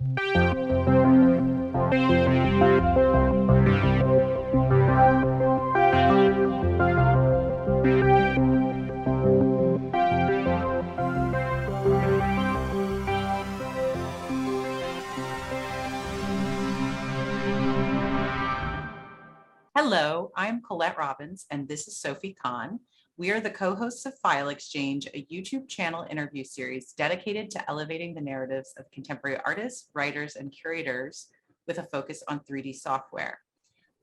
Hello, I'm Colette Robbins, and this is Sophie Kahn. We are the co-hosts of File Exchange, a YouTube channel interview series dedicated to elevating the narratives of contemporary artists, writers, and curators with a focus on 3D software.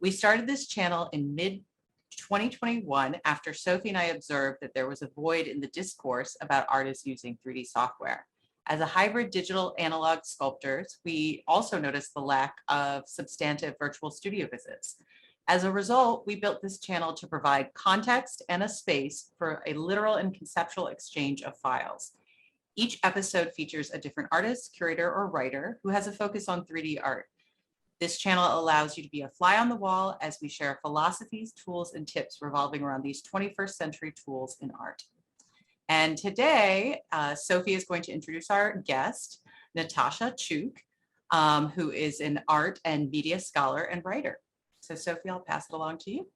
We started this channel in mid-2021 after Sophie and I observed that there was a void in the discourse about artists using 3D software. As a hybrid digital analog sculptors, we also noticed the lack of substantive virtual studio visits. As a result, we built this channel to provide context and a space for a literal and conceptual exchange of files. Each episode features a different artist, curator, or writer who has a focus on 3D art. This channel allows you to be a fly on the wall as we share philosophies, tools, and tips revolving around these 21st century tools in art. And today, Sophie is going to introduce our guest, Natasha Chuk, who is an art and media scholar and writer. So Sophie, I'll pass it along to you.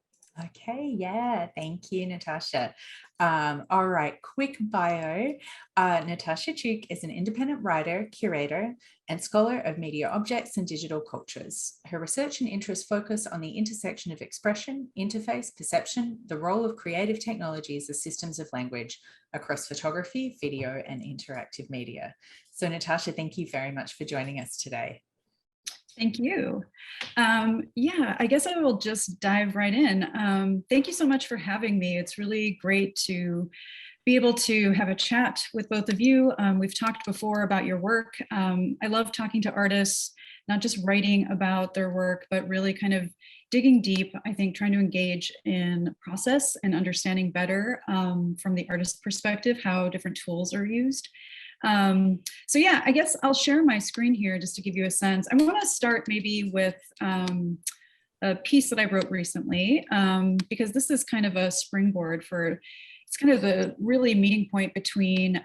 Okay, yeah, thank you, Natasha. All right, quick bio. Natasha Chuk is an independent writer, curator, and scholar of media objects and digital cultures. Her research and interests focus on the intersection of expression, interface, perception, the role of creative technologies as systems of language across photography, video, and interactive media. So Natasha, thank you very much for joining us today. Thank you. Yeah, I guess I will just dive right in. Thank you so much for having me. It's really great to be able to have a chat with both of you. We've talked before about your work. I love talking to artists, not just writing about their work, but really kind of digging deep, I think, trying to engage in process and understanding better from the artist's perspective how different tools are used. So yeah, I guess I'll share my screen here just to give you a sense. I want to start maybe with a piece that I wrote recently, because this is kind of a springboard for, it's kind of the really meeting point between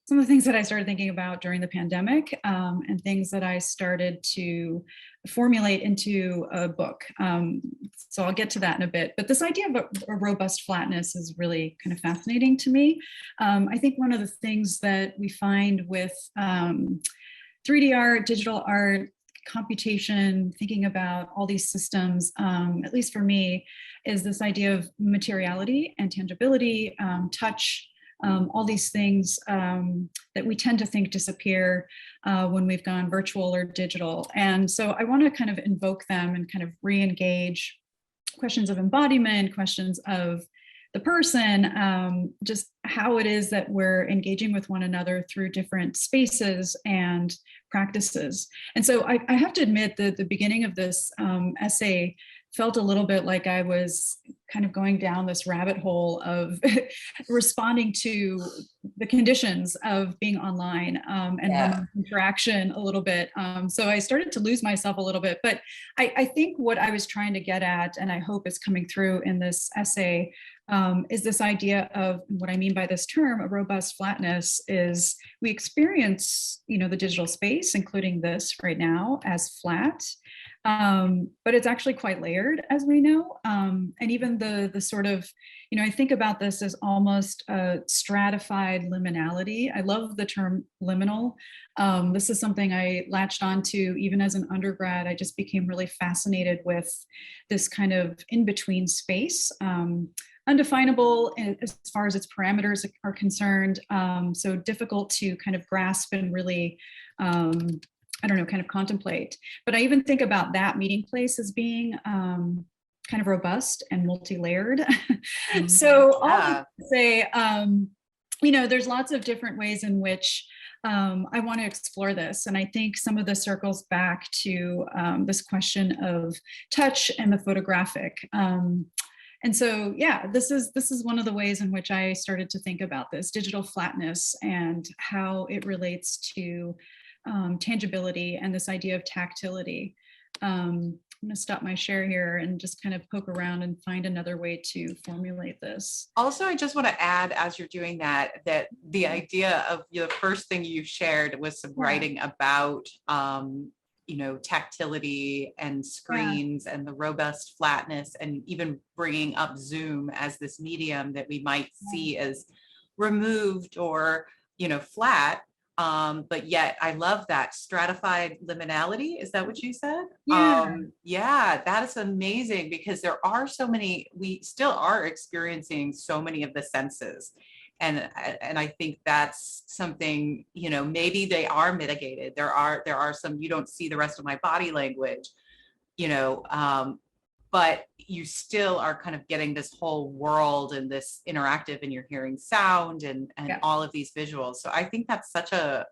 some of the things that I started thinking about during the pandemic and things that I started to formulate into a book. So I'll get to that in a bit. But this idea of a robust flatness is really kind of fascinating to me. I think one of the things that we find with 3D art, digital art, computation, thinking about all these systems, at least for me, is this idea of materiality and tangibility, touch, all these things that we tend to think disappear when we've gone virtual or digital. And so I want to kind of invoke them and kind of re-engage questions of embodiment, questions of the person, just how it is that we're engaging with one another through different spaces and practices. And so I have to admit that the beginning of this essay felt a little bit like I was kind of going down this rabbit hole of responding to the conditions of being online and interaction a little bit. So I started to lose myself a little bit, but I think what I was trying to get at, and I hope is coming through in this essay, is this idea of what I mean by this term, a robust flatness, is we experience, the digital space, including this right now, as flat. But it's actually quite layered, as we know. And even the sort of, I think about this as almost a stratified liminality. I love the term liminal. This is something I latched onto even as an undergrad. I just became really fascinated with this kind of in-between space. Undefinable as far as its parameters are concerned. So difficult to kind of grasp and really, kind of contemplate. But I even think about that meeting place as being kind of robust and multi-layered. So all that to say, there's lots of different ways in which I want to explore this. And I think some of this circles back to this question of touch and the photographic. And so, yeah, this is one of the ways in which I started to think about this digital flatness and how it relates to tangibility and this idea of tactility. I'm going to stop my share here and just kind of poke around and find another way to formulate this. Also, I just want to add, as you're doing that, that the idea of the first thing you shared was some writing about, you know, tactility and screens and the robust flatness, and even bringing up Zoom as this medium that we might see as removed or, you know, flat. But yet I love that stratified liminality. Is that what you said? Yeah, that is amazing, because there are so many, we still are experiencing so many of the senses. And I think that's something, you know, maybe they are mitigated. There are some, you don't see the rest of my body language, you know, but you still are kind of getting this whole world and this interactive, and you're hearing sound and all of these visuals. So I think that's such a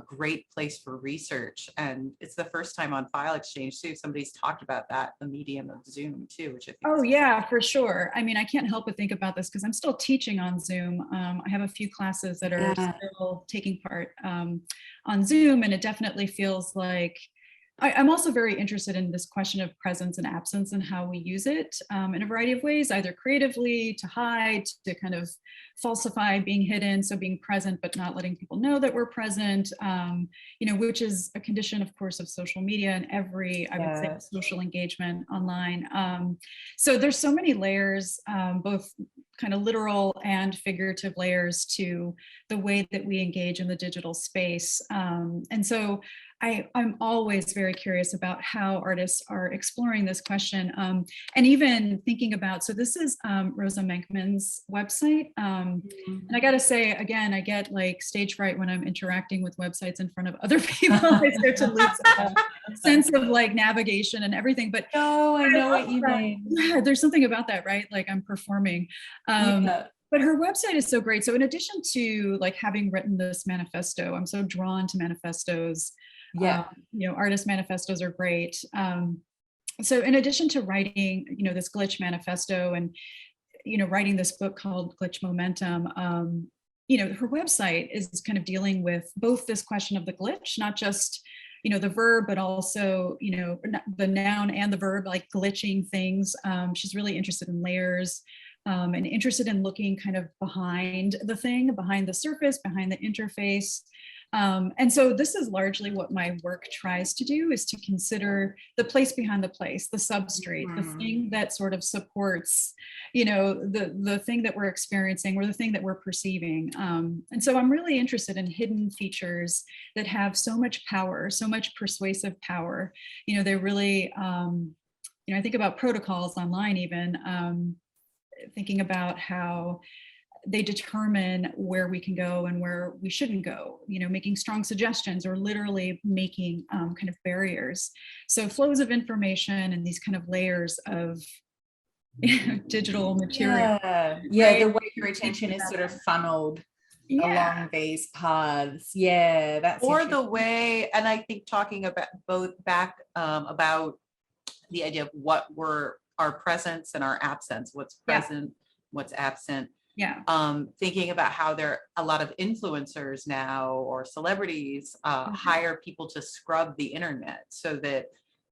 great place for research. And it's the first time on File Exchange too, somebody's talked about that, the medium of Zoom too, which I think for sure. I mean, I can't help but think about this because I'm still teaching on Zoom. I have a few classes that are still taking part on Zoom, and it definitely feels like I'm also very interested in this question of presence and absence and how we use it in a variety of ways, either creatively, to hide, to kind of falsify being hidden, so being present but not letting people know that we're present, you know, which is a condition, of course, of social media and every, I would say, social engagement online. So there's so many layers, both kind of literal and figurative layers to the way that we engage in the digital space. And so I'm always very curious about how artists are exploring this question, and even thinking about, so this is Rosa Menkman's website. And I gotta say, again, I get like stage fright when I'm interacting with websites in front of other people. I start to lose a sense of like navigation and everything, but I know what you mean. Yeah, there's something about that, right? Like I'm performing. But her website is so great. So in addition to like having written this manifesto, I'm so drawn to manifestos. You know, artist manifestos are great. So in addition to writing, you know, this glitch manifesto and, you know, writing this book called Glitch Momentum, you know, her website is kind of dealing with both this question of the glitch, not just, you know, the verb, but also, you know, the noun and the verb, like glitching things. She's really interested in layers. And interested in looking kind of behind the thing, behind the surface, behind the interface. And so this is largely what my work tries to do, is to consider the place behind the place, the substrate, the thing that sort of supports, you know, the thing that we're experiencing or the thing that we're perceiving. And so I'm really interested in hidden features that have so much power, so much persuasive power. You know, they're really, you know, I think about protocols online even, thinking about how they determine where we can go and where we shouldn't go, you know, making strong suggestions or literally making kind of barriers. So flows of information and these kind of layers of digital material. Right? The way your attention is sort of funneled along these paths. That's or the way, and I think talking about both about the idea of what were our presence and our absence, what's present, what's absent. Thinking about how there are a lot of influencers now or celebrities hire people to scrub the internet so that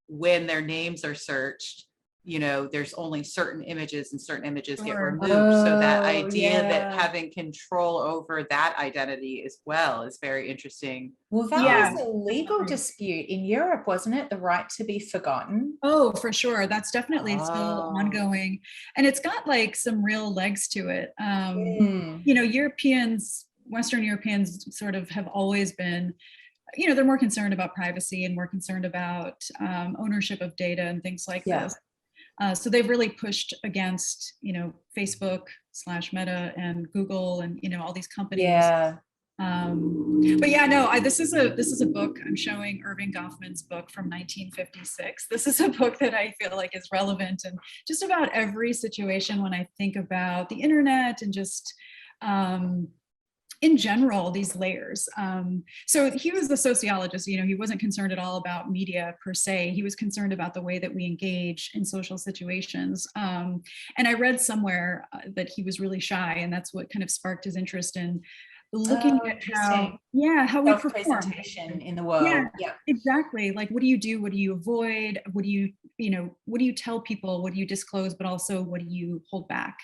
when their names are searched, you know, there's only certain images and certain images get removed. So that idea that having control over that identity as well is very interesting. Well, that was a legal dispute in Europe, wasn't it? The right to be forgotten. Oh, for sure. That's definitely still ongoing. And it's got like some real legs to it. You know, Europeans, Western Europeans sort of have always been, you know, they're more concerned about privacy and more concerned about ownership of data and things like this. So they've really pushed against, you know, Facebook / Meta and Google and, you know, all these companies. But yeah, no, this is a book I'm showing, Irving Goffman's book from 1956. This is a book that I feel like is relevant in just about every situation when I think about the internet and just in general, these layers. So he was the sociologist, you know, he wasn't concerned at all about media per se. He was concerned about the way that we engage in social situations. And I read somewhere that he was really shy, and that's what kind of sparked his interest in looking Oh, at how, interesting. how we perform. Self-presentation in the Yeah, world. Yeah. exactly. Like, what do you do? What do you avoid? What do you, what do you tell people? What do you disclose? But also, what do you hold back?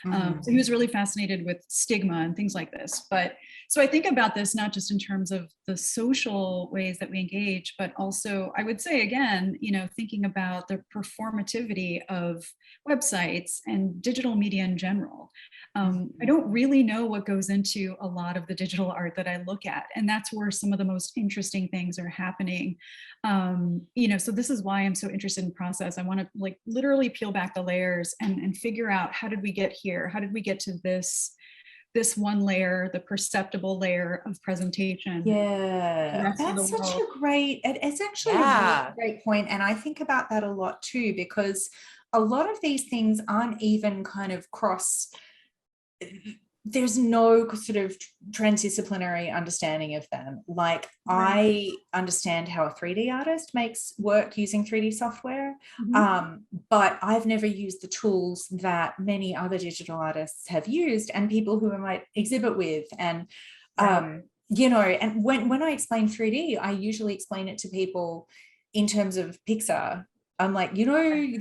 So he was really fascinated with stigma and things like this. But so I think about this not just in terms of the social ways that we engage, but also I would say again, thinking about the performativity of websites and digital media in general. I don't really know what goes into a lot of the digital art that I look at, and that's where some of the most interesting things are happening. So this is why I'm so interested in process. I want to like literally peel back the layers and figure out, how did we get here? How did we get to this one layer, the perceptible layer of presentation? Yeah, that's such a great, it's actually a really great point. And I think about that a lot too, because a lot of these things aren't even kind of there's no sort of transdisciplinary understanding of them. Like, I understand how a 3D artist makes work using 3D software, but I've never used the tools that many other digital artists have used and people who I might exhibit with. And and when I explain 3D, I usually explain it to people in terms of Pixar. I'm like,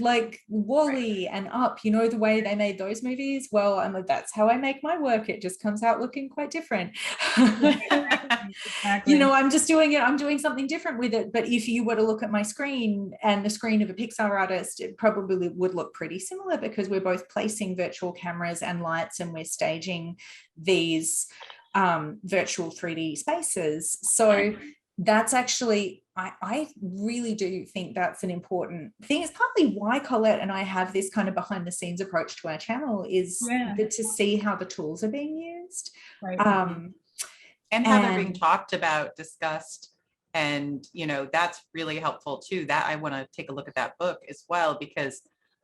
like Wall-E and Up, the way they made those movies. Well, I'm like, that's how I make my work. It just comes out looking quite different. Exactly. I'm just doing it. I'm doing something different with it. But if you were to look at my screen and the screen of a Pixar artist, it probably would look pretty similar, because we're both placing virtual cameras and lights and we're staging these virtual 3D spaces. So that's actually, I really do think that's an important thing. It's partly why Colette and I have this kind of behind the scenes approach to our channel, is to see how the tools are being used. And how they're being talked about, discussed. And, that's really helpful too. That I want to take a look at that book as well, because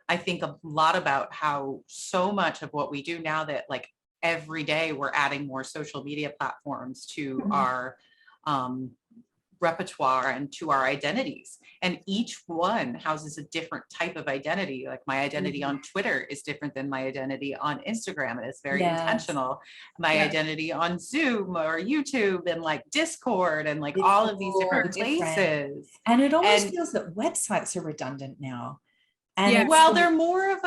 I think a lot about how so much of what we do now, that like every day we're adding more social media platforms to our repertoire and to our identities, and each one houses a different type of identity. Like my identity on Twitter is different than my identity on Instagram, and it's very intentional. My identity on Zoom or YouTube and like Discord and like all of these different places. And it almost feels that websites are redundant now. And well, they're more of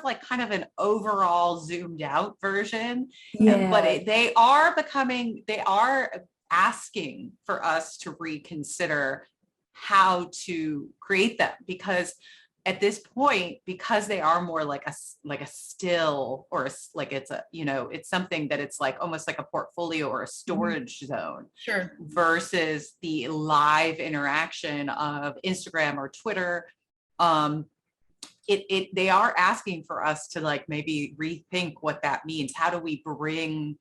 like kind of an overall zoomed out version. But they are asking for us to reconsider how to create them, because at this point, because they are more like a still, or it's something that it's like almost like a portfolio or a storage zone, versus the live interaction of Instagram or Twitter. They are asking for us to like maybe rethink what that means. How do we bring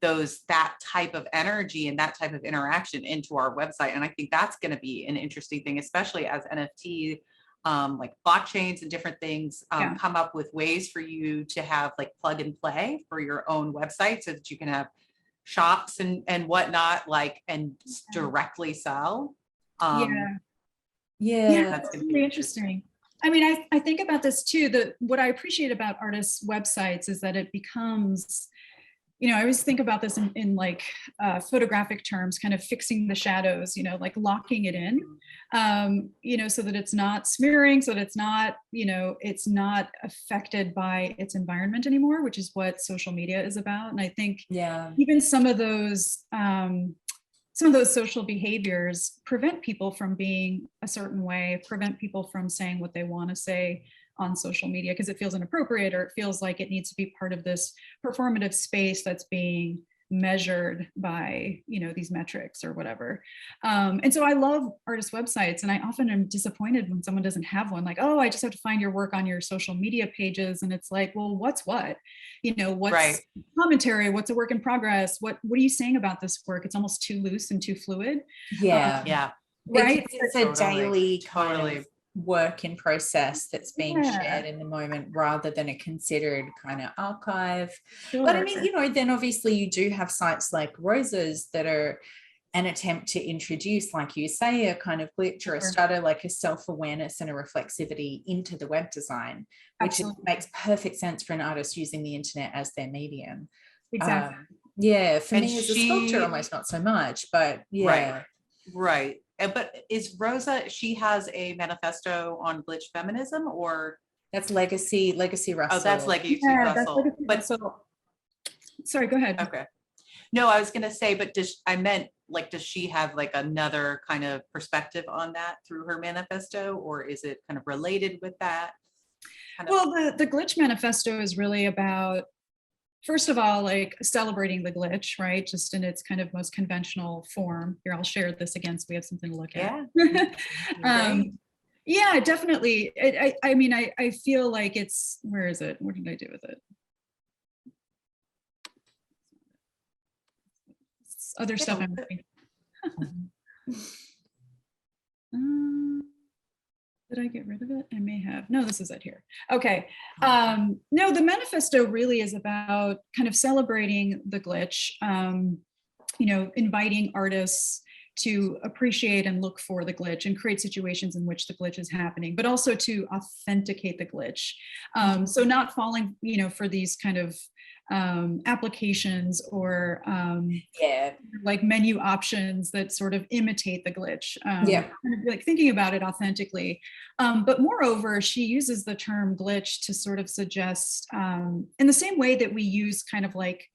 that type of energy and that type of interaction into our website? And I think that's going to be an interesting thing, especially as NFT, like blockchains and different things come up with ways for you to have like plug and play for your own website, so that you can have shops and whatnot, like, and directly sell. That's really interesting. I mean, I think about this too. What I appreciate about artists' websites is that it becomes, I always think about this in like photographic terms, kind of fixing the shadows, like locking it in, so that it's not smearing, so that it's not, it's not affected by its environment anymore, which is what social media is about. And I think even some of those social behaviors prevent people from being a certain way, prevent people from saying what they want to say on social media, because it feels inappropriate, or it feels like it needs to be part of this performative space that's being measured by, these metrics or whatever. And so I love artist websites, and I often am disappointed when someone doesn't have one. Like, oh, I just have to find your work on your social media pages. And it's like, well, what's what? What's commentary? What's a work in progress? What are you saying about this work? It's almost too loose and too fluid. Right? It's a daily kind of work in process that's being shared in the moment, rather than a considered kind of archive. But I mean, then obviously you do have sites like Rosa's that are an attempt to introduce, like you say, a kind of glitch or a stutter, like a self-awareness and a reflexivity into the web design, which makes perfect sense for an artist using the internet as their medium. Exactly. Yeah, for And me as a sculptor, almost not so much, but yeah. Right. But is Rosa, she has a manifesto on glitch feminism, or? That's Legacy Oh, that's Russell. like YouTube Yeah, that's Russell. But so. Sorry, go ahead. okay. No, I was gonna say, but I meant like, does she have like another kind of perspective on that through her manifesto, or is it kind of related with that? Well, the glitch manifesto is really about, first of all, like celebrating the glitch, right? Just in its kind of most conventional form. Here, I'll share this again so we have something to look at. Yeah. Yeah, definitely. I mean, I feel like it's, where is it? What did I do with it? It's other stuff I'm looking. Did I get rid of it? I may have. No, this is it here. Okay. No, the manifesto really is about kind of celebrating the glitch, you know, inviting artists to appreciate and look for the glitch and create situations in which the glitch is happening, but also to authenticate the glitch. So not falling, you know, for these kind of applications or like menu options that sort of imitate the glitch. Kind of like thinking about it authentically. But moreover, she uses the term glitch to sort of suggest, in the same way that we use kind of like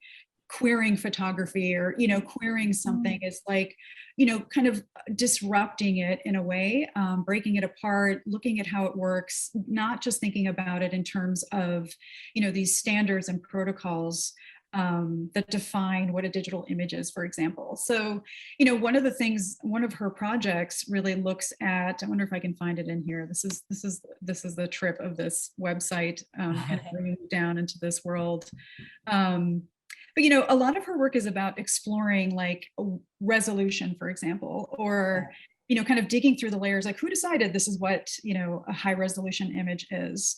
queering photography, or, you know, queering something is like, you know, kind of disrupting it in a way, breaking it apart, looking at how it works, not just thinking about it in terms of, you know, these standards and protocols that define what a digital image is, for example. So, you know, one of her projects really looks at, I wonder if I can find it in here. This is the trip of this website, and bringing it down into this world. But, you know, a lot of her work is about exploring like resolution, for example, or, you know, kind of digging through the layers, like who decided this is what, you know, a high resolution image is.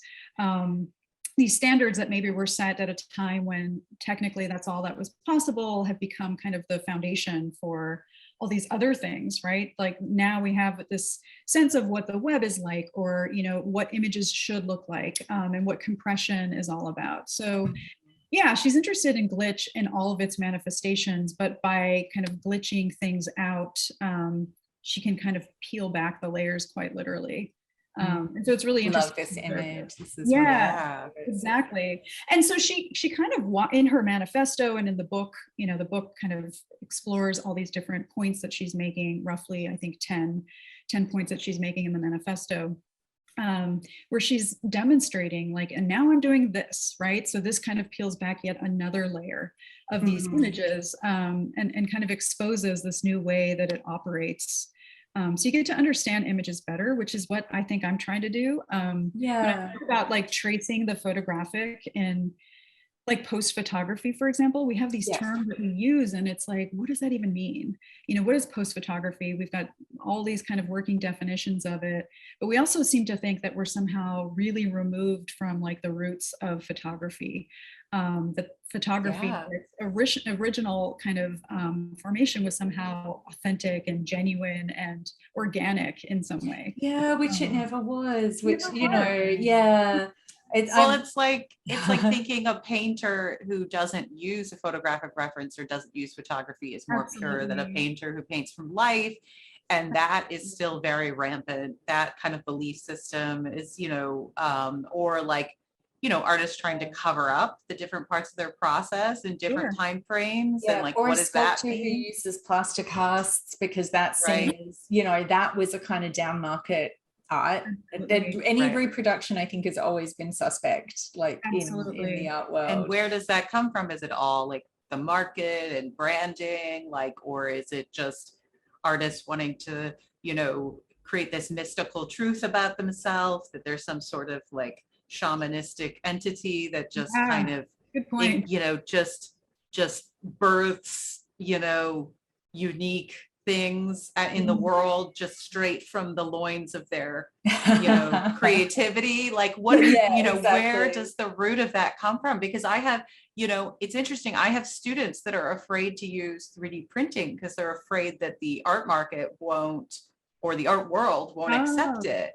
These standards that maybe were set at a time when technically that's all that was possible have become kind of the foundation for all these other things, right? Like now we have this sense of what the web is like, or, you know, what images should look like, and what compression is all about. So yeah, she's interested in glitch in all of its manifestations, but by kind of glitching things out, she can kind of peel back the layers quite literally. And so it's really interesting. Love this image. This is exactly. And so she kind of in her manifesto and in the book, you know, the book kind of explores all these different points that she's making, roughly, I think 10 points that she's making in the manifesto. Where she's demonstrating like, and now I'm doing this, right? So this kind of peels back yet another layer of these images, and kind of exposes this new way that it operates. So you get to understand images better, which is what I think I'm trying to do. When I talk about like tracing the photographic in like post photography, for example, we have these terms that we use, and it's like, what does that even mean? You know, what is post photography? We've got all these kind of working definitions of it, but we also seem to think that we're somehow really removed from like the roots of photography. The photography, its original kind of formation was somehow authentic and genuine and organic in some way. Yeah, which it never was, which, you know, it's like thinking a painter who doesn't use a photographic reference or doesn't use photography is more pure than a painter who paints from life. And that is still very rampant. That kind of belief system is, you know, or like, you know, artists trying to cover up the different parts of their process in different time frames. And like, or what a does that sculptor who mean? uses plaster casts, because that seems, you know, that was a kind of down market art. Any reproduction, I think, has always been suspect, like in the art world. And where does that come from? Is it all like the market and branding, like, or is it just artists wanting to, you know, create this mystical truth about themselves, that there's some sort of like shamanistic entity that just kind of, you know, just births, you know, unique things in the world just straight from the loins of their, you know, creativity. Like what, you know, where does the root of that come from? Because I have, you know, it's interesting. I have students that are afraid to use 3D printing because they're afraid that the art market won't, or the art world won't accept it.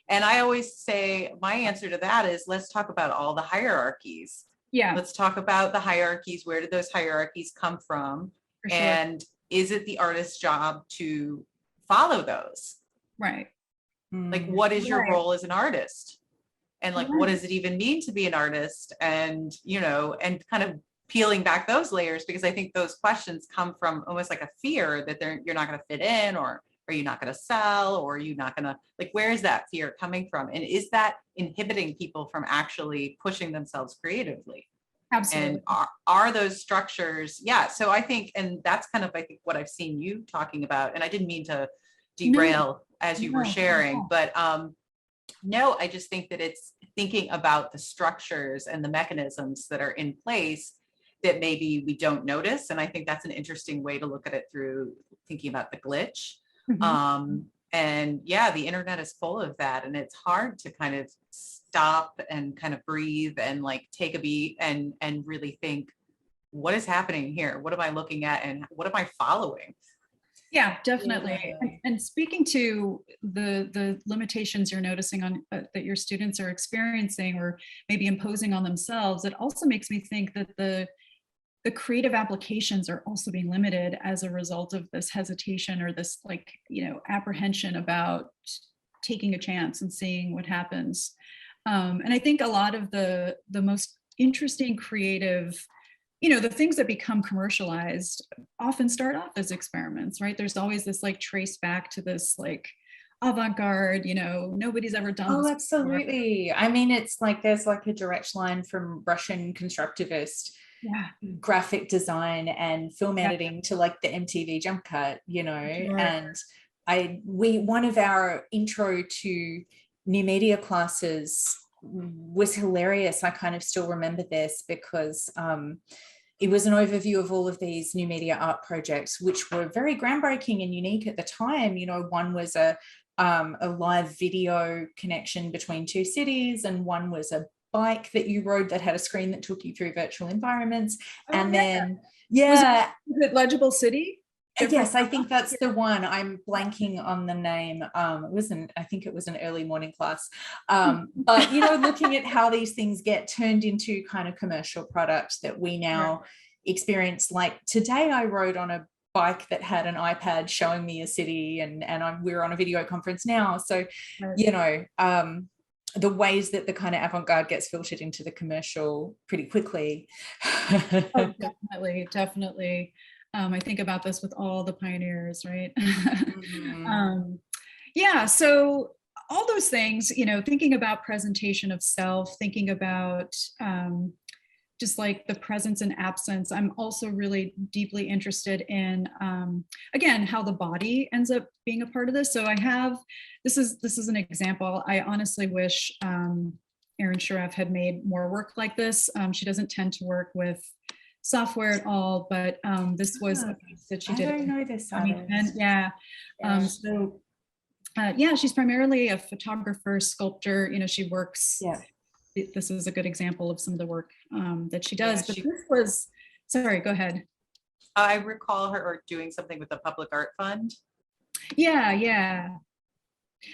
And I always say, my answer to that is, let's talk about all the hierarchies Yeah, Let's talk about the hierarchies. Where did those hierarchies come from? for sure. And is it the artist's job to follow those? Right. Like, what is your Right. role as an artist? And like, what Right. does it even mean to be an artist? And, and kind of peeling back those layers, because I think those questions come from almost like a fear that you're not going to fit in, or are you not going to sell, or are you not going to, like, where is that fear coming from? And is that inhibiting people from actually pushing themselves creatively? Absolutely. And are those structures? Yeah. So I think, and that's kind of, I think, what I've seen you talking about, and I didn't mean to derail as you were sharing, but no, I just think that it's thinking about the structures and the mechanisms that are in place that maybe we don't notice. And I think that's an interesting way to look at it, through thinking about the glitch. And yeah, the internet is full of that. And it's hard to kind of stop and kind of breathe and like take a beat and really think, what is happening here? What am I looking at? And what am I following? Yeah, definitely. Yeah. And speaking to the limitations you're noticing on that your students are experiencing or maybe imposing on themselves, it also makes me think that the creative applications are also being limited as a result of this hesitation, or this apprehension about taking a chance and seeing what happens. And I think a lot of the most interesting creative, the things that become commercialized often start off as experiments, right? There's always this trace back to this avant-garde, nobody's ever done this before. Absolutely. I mean, it's like there's like a direct line from Russian constructivist graphic design and film editing to like the MTV jump cut, and one of our intro to new media classes was hilarious. I kind of still remember this because it was an overview of all of these new media art projects, which were very groundbreaking and unique at the time. One was a live video connection between two cities, and one was a bike that you rode that had a screen that took you through virtual environments. Then was it Legible City? Yes, I think that's the one. I'm blanking on the name. I think it was an early morning class. But looking at how these things get turned into kind of commercial products that we now experience. Like today I rode on a bike that had an iPad showing me a city, and we're on a video conference now. So, the ways that the kind of avant-garde gets filtered into the commercial pretty quickly. Oh, definitely. I think about this with all the pioneers, right? So all those things, thinking about presentation of self, thinking about just like the presence and absence. I'm also really deeply interested in, again, how the body ends up being a part of this. So this is an example. I honestly wish Erin Shiraf had made more work like this. She doesn't tend to work with software at all, but this was a piece that she did. I don't know this. She's primarily a photographer, sculptor. She works. This is a good example of some of the work that she does. But this was, sorry, go ahead. I recall her doing something with the Public Art Fund.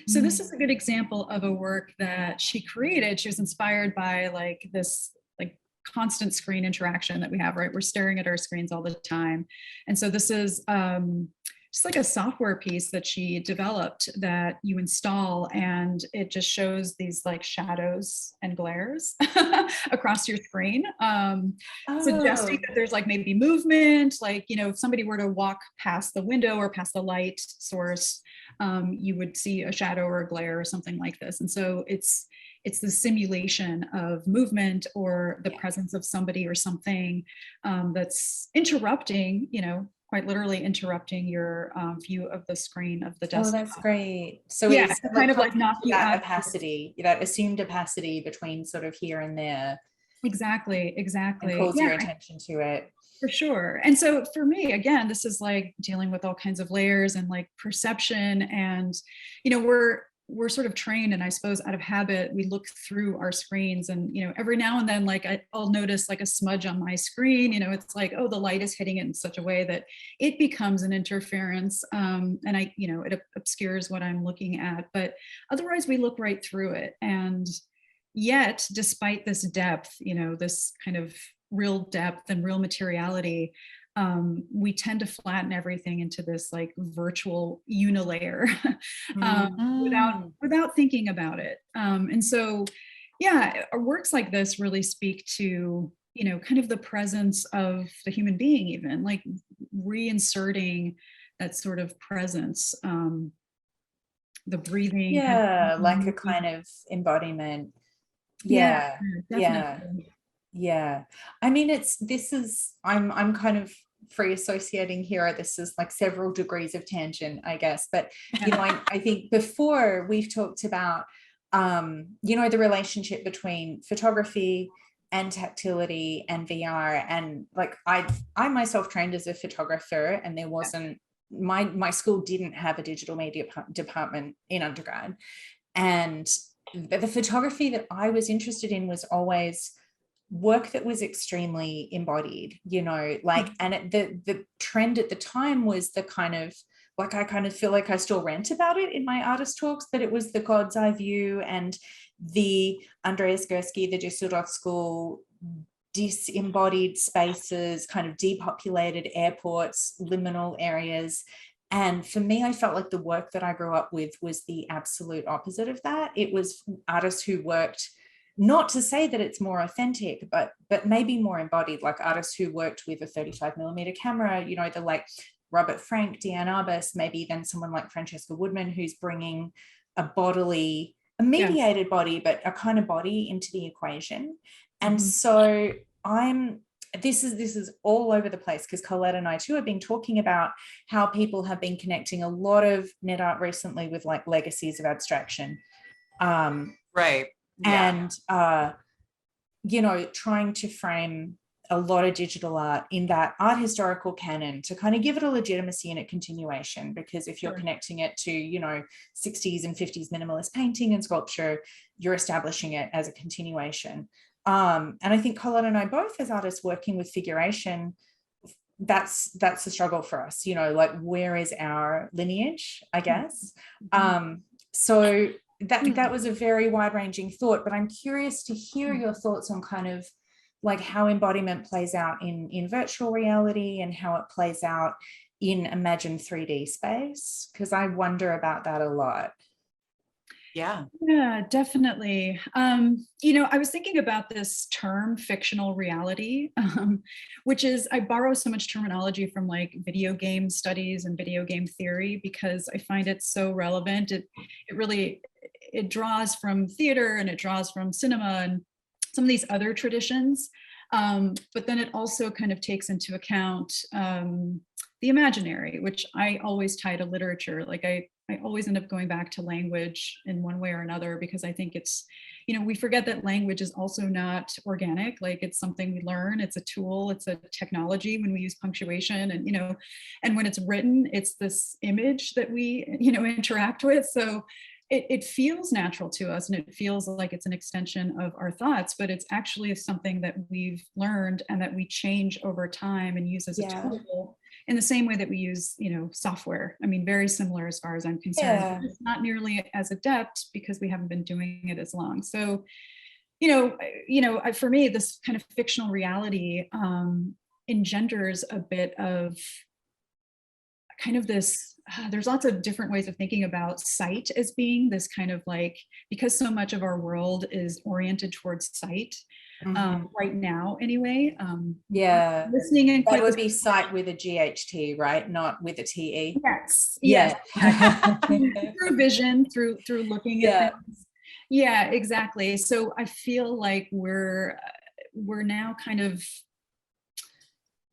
So this is a good example of a work that she created. She was inspired by this constant screen interaction that we have, right? We're staring at our screens all the time. And so this is just like a software piece that she developed that you install, and it just shows these shadows and glares across your screen, suggesting that there's maybe movement, if somebody were to walk past the window or past the light source, you would see a shadow or a glare or something like this. And so it's the simulation of movement or the presence of somebody or something that's interrupting, quite literally interrupting your view of the screen of the desktop. Oh, that's great. So it's kind of knocking that out opacity, that assumed opacity between sort of here and there. Exactly. And calls your attention to it. For sure. And so for me, again, this is dealing with all kinds of layers and perception, and, we're sort of trained, and I suppose out of habit, we look through our screens, and, every now and then, I'll notice a smudge on my screen, it's oh, the light is hitting it in such a way that it becomes an interference. And it obscures what I'm looking at, but otherwise we look right through it. And, yet, despite this depth, this kind of real depth and real materiality, we tend to flatten everything into this like virtual unilayer without thinking about it. And so, yeah, works like this really speak to, kind of the presence of the human being, even like reinserting that sort of presence, the breathing. Yeah, like a kind of embodiment. Yeah, Yeah. definitely. Yeah. I mean, I'm kind of free associating here. This is like several degrees of tangent, I guess. But, I think before we've talked about, the relationship between photography and tactility and VR. And like, I myself trained as a photographer, and there wasn't, my school didn't have a digital media department in undergrad. And the photography that I was interested in was always work that was extremely embodied, and the trend at the time was the kind of like, I kind of feel like I still rant about it in my artist talks, but it was the God's Eye view and the Andreas Gursky, the Düsseldorf school, disembodied spaces, kind of depopulated airports, liminal areas. And for me, I felt like the work that I grew up with was the absolute opposite of that. It was artists who worked, not to say that it's more authentic, but maybe more embodied, like artists who worked with a 35mm camera, the like Robert Frank, Deanne Arbus, maybe then someone like Francesca Woodman, who's bringing a mediated body, but a kind of body into the equation. And so this is all over the place, because Colette and I too have been talking about how people have been connecting a lot of net art recently with like legacies of abstraction. Right. Yeah. And, trying to frame a lot of digital art in that art historical canon to kind of give it a legitimacy and a continuation, because if you're connecting it to, 60s and 50s minimalist painting and sculpture, you're establishing it as a continuation. And I think Colette and I both, as artists working with figuration, that's a struggle for us, like where is our lineage, I guess. So that was a very wide-ranging thought, but I'm curious to hear your thoughts on kind of like how embodiment plays out in virtual reality and how it plays out in imagined 3D space, because I wonder about that a lot. Yeah, definitely. I was thinking about this term fictional reality, which is, I borrow so much terminology from like video game studies and video game theory, because I find it so relevant. It draws from theater, and it draws from cinema and some of these other traditions. But then it also kind of takes into account the imaginary, which I always tie to literature. Like I always end up going back to language in one way or another, because I think it's, we forget that language is also not organic. Like it's something we learn, it's a tool, it's a technology when we use punctuation, and, and when it's written, it's this image that we, interact with. So it feels natural to us, and it feels like it's an extension of our thoughts, but it's actually something that we've learned and that we change over time and use as a tool in the same way that we use, software. I mean, very similar as far as I'm concerned. But it's not nearly as adept because we haven't been doing it as long. So, for me, this kind of fictional reality engenders a bit of kind of this, there's lots of different ways of thinking about sight as being this kind of like, because so much of our world is oriented towards sight right now anyway. Listening in, that would be sight with a GHT, right? Not with a TE. Yes. Through vision, through looking at things. Yeah, exactly. So I feel like we're now kind of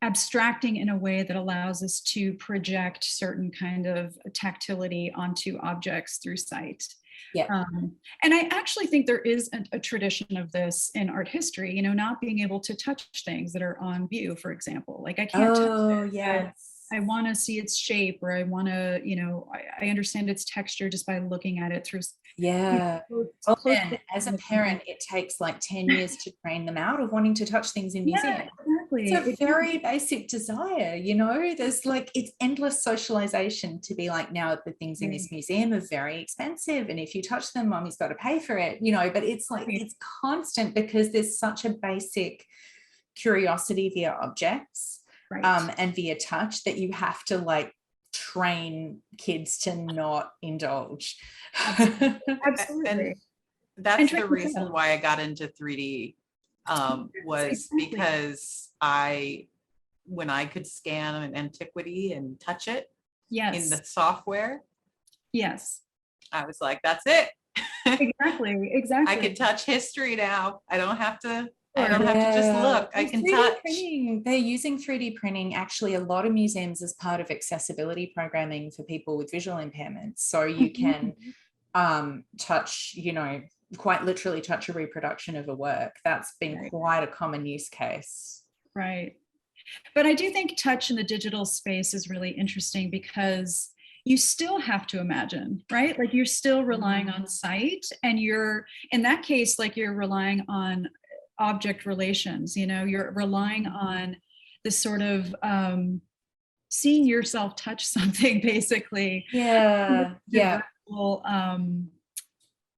abstracting in a way that allows us to project certain kind of tactility onto objects through sight. And I actually think there is a tradition of this in art history, not being able to touch things that are on view, for example. Like I can't touch it. I want to see its shape, or I want to, I understand its texture just by looking at it through. And as a parent, it takes like 10 years to train them out of wanting to touch things in museums. exactly. It's a very basic desire, you know, there's like, it's endless socialization to be like, now the things in this museum are very expensive. And if you touch them, mommy's got to pay for it, you know, but it's like, it's constant because there's such a basic curiosity via objects and via touch that you have to like train kids to not indulge. Absolutely. And that's the reason why I got into 3D was because when I could scan an antiquity and touch it in the software, I was like, that's it. Exactly. I can touch history now. I don't have to just look. I can touch. They're using 3D printing actually a lot of museums as part of accessibility programming for people with visual impairments. So you can touch, you know, quite literally touch a reproduction of a work. That's been quite a common use case. Right. But I do think touch in the digital space is really interesting because you still have to imagine, right? Like you're still relying on sight, and you're, in that case, like you're relying on object relations, you know, you're relying on this sort of seeing yourself touch something, basically.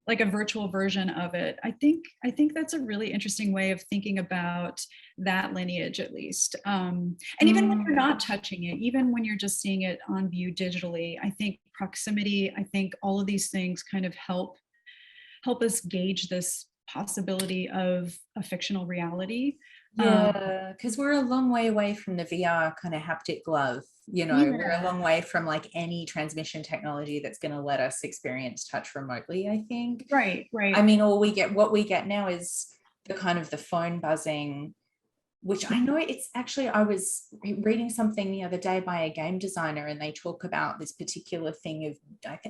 Like a virtual version of it. I think that's a really interesting way of thinking about that lineage, at least. And even when you're not touching it, even when you're just seeing it on view digitally, I think proximity, I think all of these things kind of help us gauge this possibility of a fictional reality. Yeah, because we're a long way away from the VR kind of haptic glove, you know, we're a long way from like any transmission technology that's going to let us experience touch remotely, I think. Right. I mean, what we get now is the kind of the phone buzzing, which I know it's actually, I was reading something the other day by a game designer, and they talk about this particular thing of,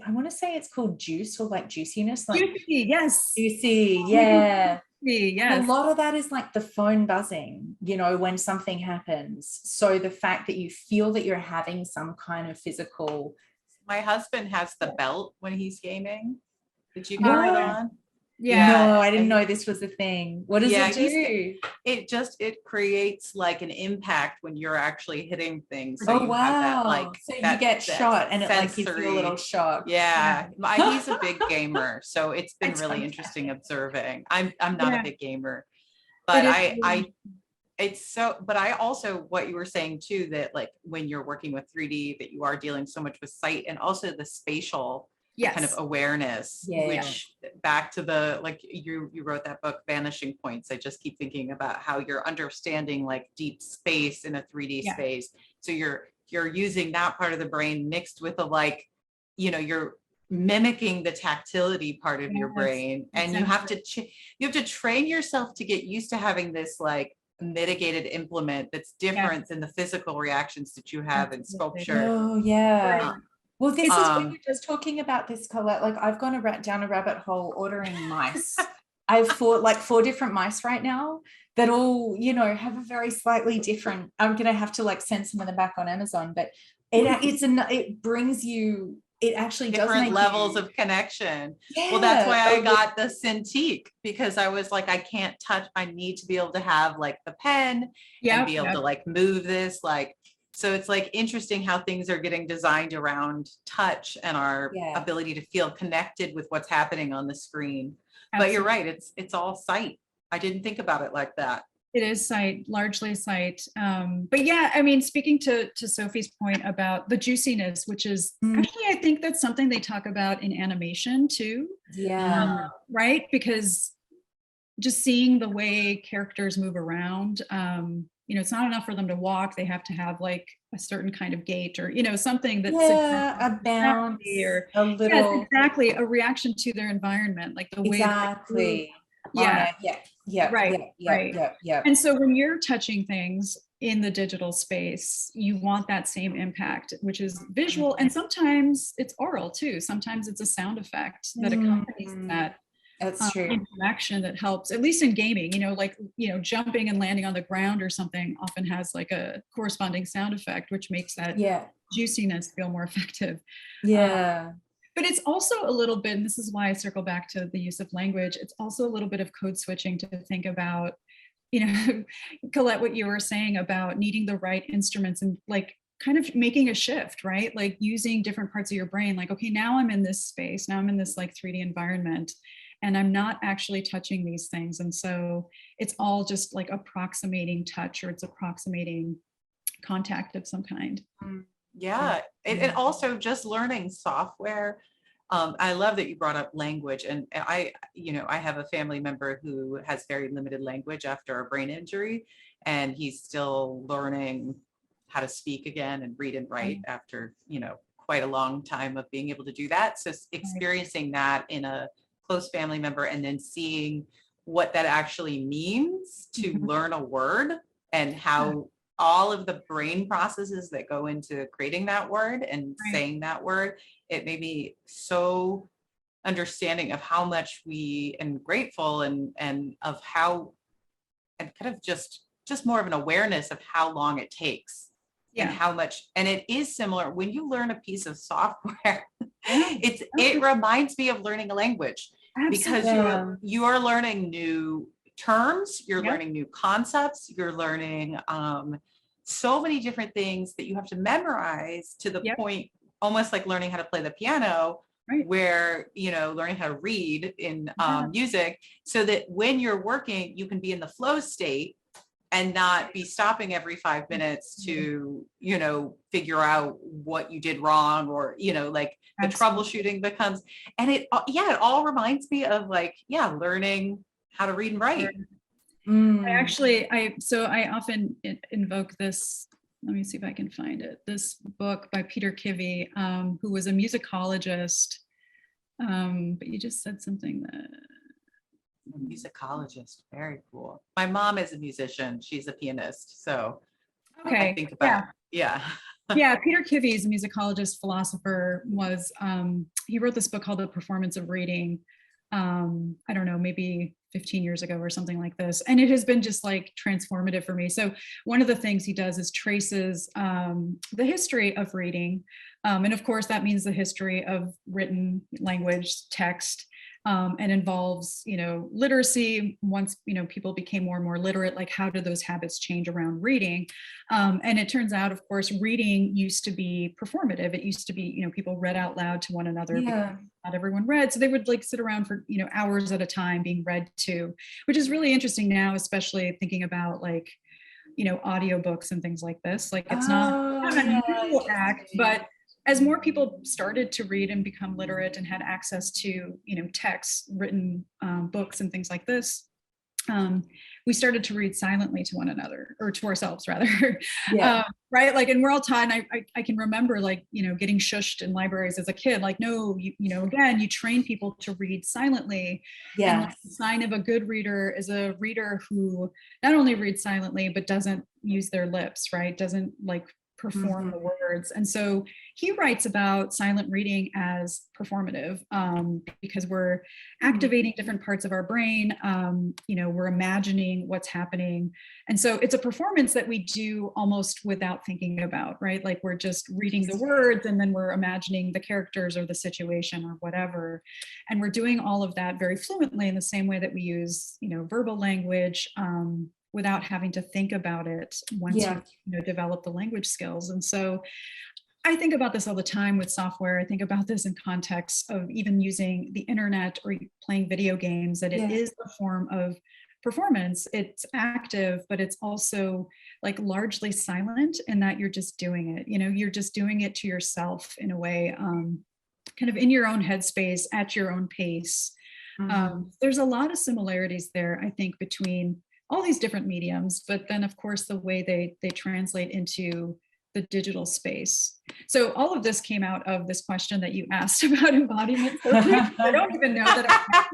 I want to say it's called juice, or like juiciness, like juicy, yeah. Yes. A lot of that is like the phone buzzing, you know, when something happens. So the fact that you feel that you're having some kind of physical. My husband has the belt when he's gaming. Did you get it on? Yeah. No, I didn't know this was a thing. What does it do? It creates like an impact when you're actually hitting things. So you have that, like, so you get shot and it like gives you a little shock. Yeah. He's a big gamer, so it's been really interesting observing. I'm not a big gamer, but but I also, what you were saying too, that like when you're working with 3D, that you are dealing so much with sight and also the spatial kind of awareness, which back to the, like you wrote that book, Vanishing Points. I just keep thinking about how you're understanding like deep space in a 3D space. So you're using that part of the brain mixed with the, like, you know, you're mimicking the tactility part of your brain, and you have to train yourself to get used to having this like mitigated implement that's different than the physical reactions that you have in sculpture. Oh yeah. Well, this is when you're just talking about this, Colette. Like I've gone down a rabbit hole ordering mice. I've four different mice right now that all, you know, have a very slightly different. I'm gonna have to like send some of them back on Amazon, but it brings you. It actually does different make levels of connection. Well, that's why I got the Cintiq, because I was like, I can't touch. I need to be able to have like the pen and be able to like move this, like. So it's like interesting how things are getting designed around touch and our ability to feel connected with what's happening on the screen. Absolutely. But you're right, it's all sight. I didn't think about it like that. It is sight, largely sight. But yeah, I mean, speaking to Sophie's point about the juiciness, which is actually, I think that's something they talk about in animation too. Yeah. Right? Because just seeing the way characters move around, you know, it's not enough for them to walk. They have to have like a certain kind of gait, or, you know, something that's a bounce, or a little. Exactly, a reaction to their environment, like the way. Yeah. And so when you're touching things in the digital space, you want that same impact, which is visual, and sometimes it's oral too. Sometimes it's a sound effect that accompanies that. That's true. Interaction that helps, at least in gaming, you know, like, you know, jumping and landing on the ground or something often has like a corresponding sound effect, which makes that juiciness feel more effective. But it's also a little bit, and this is why I circle back to the use of language, it's also a little bit of code switching to think about, Colette, what you were saying about needing the right instruments and like kind of making a shift, right? Like using different parts of your brain, like, okay, now I'm in this space, now I'm in this like 3D environment, and I'm not actually touching these things. And so it's all just like approximating touch, or it's approximating contact of some kind. Yeah, and also just learning software. I love that you brought up language, and I have a family member who has very limited language after a brain injury, and he's still learning how to speak again and read and write after, quite a long time of being able to do that. So experiencing that in a close family member and then seeing what that actually means to learn a word and how all of the brain processes that go into creating that word and saying that word, it made me so understanding of how much we and grateful and of how, and kind of just more of an awareness of how long it takes and how much, and it is similar when you learn a piece of software. It reminds me of learning a language. Absolutely. Because you are learning new terms, you're learning new concepts, you're learning so many different things that you have to memorize to the point, almost like learning how to play the piano, where, learning how to read in music, so that when you're working, you can be in the flow state and not be stopping every 5 minutes to, figure out what you did wrong, or, like the troubleshooting becomes, and it all reminds me of like, learning how to read and write. I often invoke this, let me see if I can find it, this book by Peter Kivy, who was a musicologist, but you just said something that... Musicologist, very cool. My mom is a musician, she's a pianist, so okay. I think about yeah, Peter Kivy is a musicologist, philosopher, he wrote this book called The Performance of Reading, I don't know, maybe 15 years ago or something like this. And it has been just like transformative for me. So one of the things he does is traces the history of reading. And of course, that means the history of written language, text, and involves, literacy. Once, people became more and more literate, like how did those habits change around reading? And it turns out, of course, reading used to be performative. It used to be, people read out loud to one another. Because not everyone read. So they would like sit around for, hours at a time being read to, which is really interesting now, especially thinking about like, audiobooks and things like this. Like it's not an unusual act, but as more people started to read and become literate and had access to, texts, written books and things like this, we started to read silently to one another, or to ourselves rather. Right? Like, and we're all taught, and I can remember like, getting shushed in libraries as a kid, like, no, again, you train people to read silently. And like, the sign of a good reader is a reader who not only reads silently, but doesn't use their lips, right? Doesn't like perform the words. And so he writes about silent reading as performative, because we're activating different parts of our brain. We're imagining what's happening. And so it's a performance that we do almost without thinking about, right? Like we're just reading the words and then we're imagining the characters or the situation or whatever. And we're doing all of that very fluently in the same way that we use, verbal language, without having to think about it once you develop the language skills. And so I think about this all the time with software. I think about this in context of even using the internet or playing video games, that it is a form of performance. It's active, but it's also like largely silent in that you're just doing it. You're just doing it to yourself in a way, kind of in your own headspace at your own pace. There's a lot of similarities there, I think, between all these different mediums, but then of course the way they translate into the digital space. So all of this came out of this question that you asked about embodiment. I don't even know that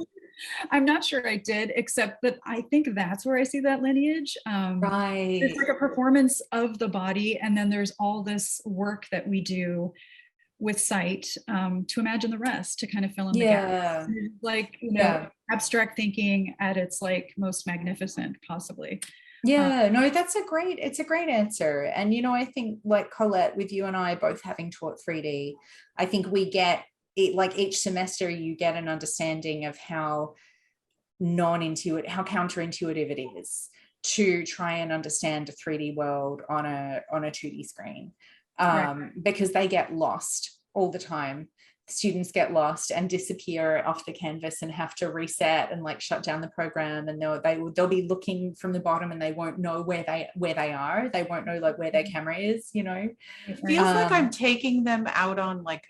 I'm not sure I did, except that I think that's where I see that lineage. It's like a performance of the body, and then there's all this work that we do with sight, to imagine the rest, to kind of fill in the gaps. Like, abstract thinking at its like most magnificent possibly. No, it's a great answer. And, I think like Colette, with you and I both having taught 3D, I think we get it, like each semester you get an understanding of how counterintuitive it is. to try and understand a 3D world on a 2D screen, because they get lost all the time. Students get lost and disappear off the canvas and have to reset and like shut down the program, and they'll be looking from the bottom and they won't know where they are. They won't know like where their camera is, you know. It feels like I'm taking them out on like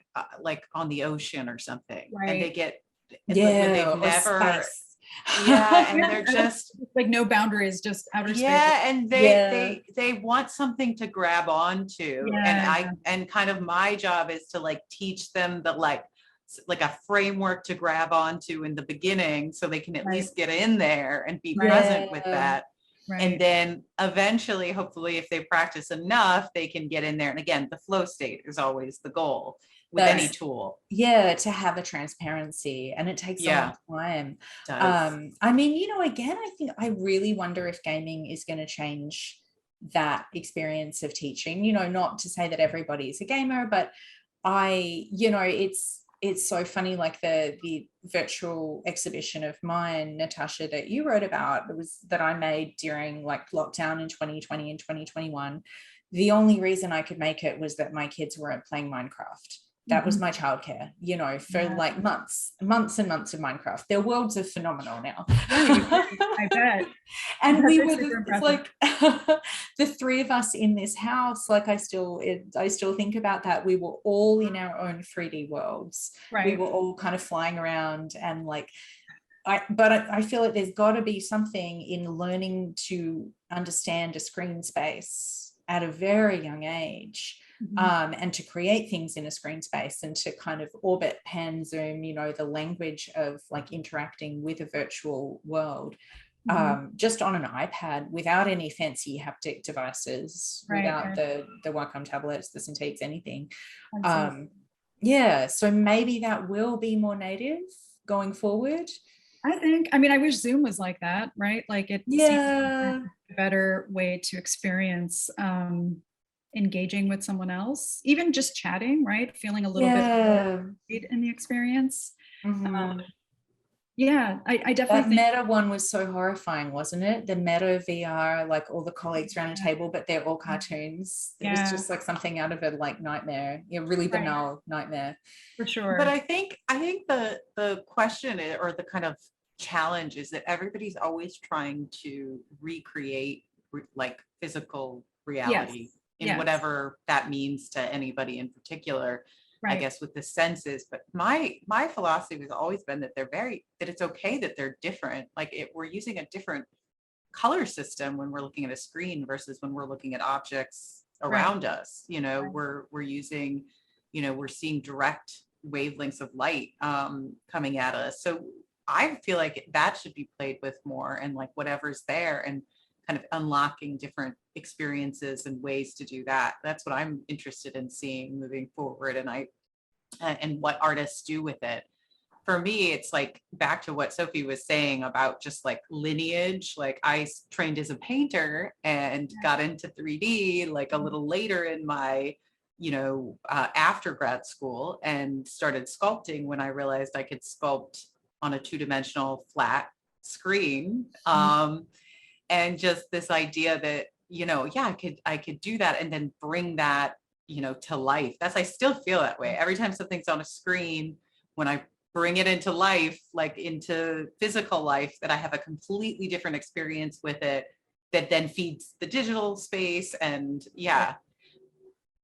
on the ocean or something, and they get when they've never space. and they're just like no boundaries, just outer space. And they want something to grab onto, and kind of my job is to like teach them the like a framework to grab onto in the beginning, so they can at least get in there and be present with that. And then eventually, hopefully, if they practice enough, they can get in there. And again, the flow state is always the goal with any tool. To have a transparency, and it takes a long time. I mean, you know, again, I think I really wonder if gaming is going to change that experience of teaching. You know, not to say that everybody is a gamer, but it's so funny, like the virtual exhibition of mine, Natasha, that you wrote about, that I made during like lockdown in 2020 and 2021. The only reason I could make it was that my kids weren't playing Minecraft. That was my childcare, you know, for like months and months of Minecraft. Their worlds are phenomenal now. I bet. And we were like the three of us in this house. Like I still think about that. We were all in our own 3D worlds. We were all kind of flying around, and like, I feel like there's got to be something in learning to understand a screen space at a very young age. And to create things in a screen space, and to kind of orbit, pan, zoom, you know, the language of like interacting with a virtual world, just on an iPad, without any fancy haptic devices, without the Wacom tablets, the Cintiqs, anything. So maybe that will be more native going forward. I mean, I wish Zoom was like that, right? Like it seems like a better way to experience engaging with someone else, even just chatting, right? Feeling a little bit in the experience. I definitely think Meta one was so horrifying, wasn't it? The Meta VR, like all the colleagues around a table, but they're all cartoons. It was just like something out of a like nightmare, really banal nightmare. For sure. But I think the question or the kind of challenge is that everybody's always trying to recreate like physical reality. In whatever that means to anybody in particular, I guess with the senses. But my philosophy has always been that that it's okay that they're different. Like we're using a different color system when we're looking at a screen versus when we're looking at objects around us. You know, we're using, you know, we're seeing direct wavelengths of light coming at us. So I feel like that should be played with more, and like whatever's there, and kind of unlocking different experiences and ways to do that. That's what I'm interested in seeing moving forward, and what artists do with it. For me, it's like back to what Sophie was saying about just like lineage. Like I trained as a painter and got into 3D like a little later in my, after grad school, and started sculpting when I realized I could sculpt on a 2-dimensional flat screen. And just this idea that, I could do that and then bring that, to life. I still feel that way. Every time something's on a screen, when I bring it into life, like into physical life, that I have a completely different experience with it that then feeds the digital space. And